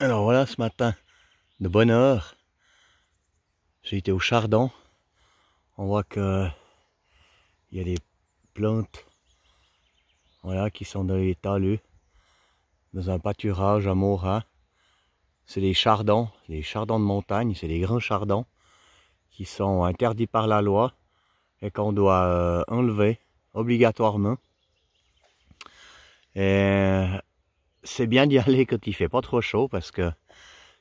Alors voilà, ce matin, de bonne heure, j'ai été au chardon. On voit que il y a des plantes, voilà, qui sont dans les talus, dans un pâturage à Morin. C'est des chardons de montagne, c'est des grands chardons qui sont interdits par la loi et qu'on doit enlever obligatoirement. Et c'est bien d'y aller quand il fait pas trop chaud parce que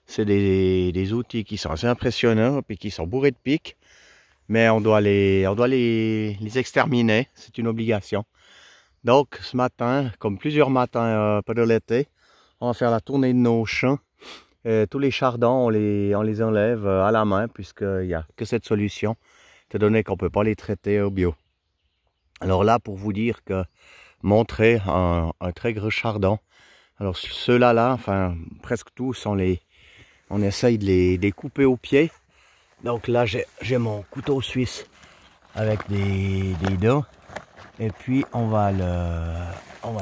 c'est des outils qui sont assez impressionnants et qui sont bourrés de pics. Mais on doit les exterminer, c'est une obligation. Donc ce matin, comme plusieurs matins pendant l'été, on va faire la tournée de nos champs. Et tous les chardons, on les enlève à la main puisqu'il n'y a que cette solution, étant donné qu'on ne peut pas les traiter au bio. Alors là, pour vous dire que montrer un très gros chardon. Alors ceux-là, enfin presque tous, on essaye de les couper au pied. Donc là, j'ai mon couteau suisse avec des dents. Et puis on va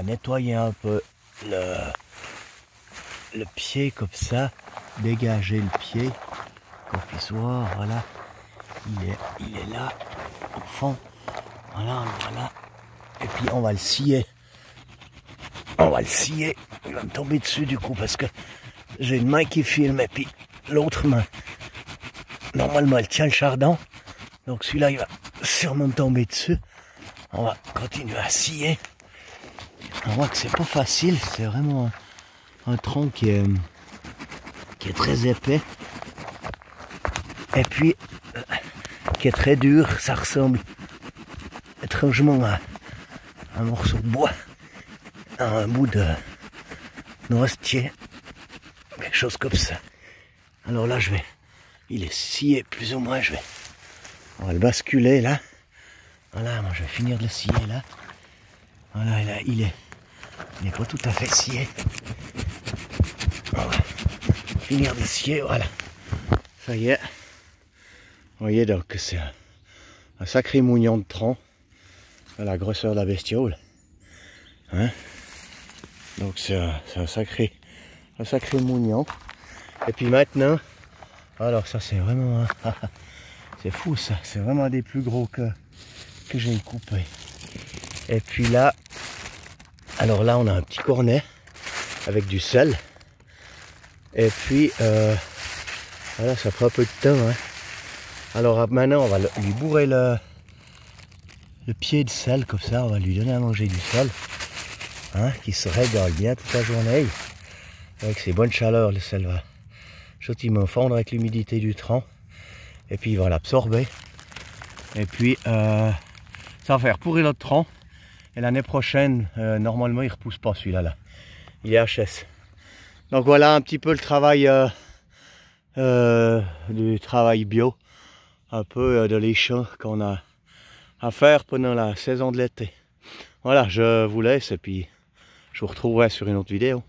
nettoyer un peu le pied comme ça, dégager le pied, qu'on puisse voir. Voilà, il est là au fond. Voilà. Et puis on va le scier. Il va me tomber dessus du coup parce que j'ai une main qui filme et puis l'autre main, normalement elle tient le chardon. Donc celui-là il va sûrement me tomber dessus. On va continuer à scier. On voit que c'est pas facile, c'est vraiment un tronc qui est très épais. Et puis qui est très dur, ça ressemble étrangement à un morceau de bois, à un bout de noisetier, quelque chose comme ça. Alors là il est scié plus ou moins, on va le basculer là. Voilà, moi je vais finir de le scier là. Voilà, là, il est pas tout à fait scié. On va finir de le scier, voilà. Ça y est. Vous voyez donc que c'est un sacré mougnon de tronc à la grosseur de la bestiole. Hein? Donc c'est un sacré mougnon. Et puis maintenant, alors ça c'est vraiment, c'est fou ça, c'est vraiment des plus gros que j'ai coupé. Et puis là, alors là on a un petit cornet avec du sel. Et puis voilà, ça prend un peu de temps. Hein. Alors maintenant on va lui bourrer le pied de sel comme ça, on va lui donner à manger du sel. Hein, qui se régale bien toute la journée. Avec ses bonnes chaleurs, le sel va gentiment fondre avec l'humidité du tronc. Et puis il va l'absorber. Et puis ça va faire pourrir notre tronc. Et l'année prochaine, normalement il ne repousse pas celui-là. Là. Il est HS. Donc voilà un petit peu le travail du travail bio. Un peu de les champs qu'on a à faire pendant la saison de l'été. Voilà, je vous laisse et puis je vous retrouverai sur une autre vidéo.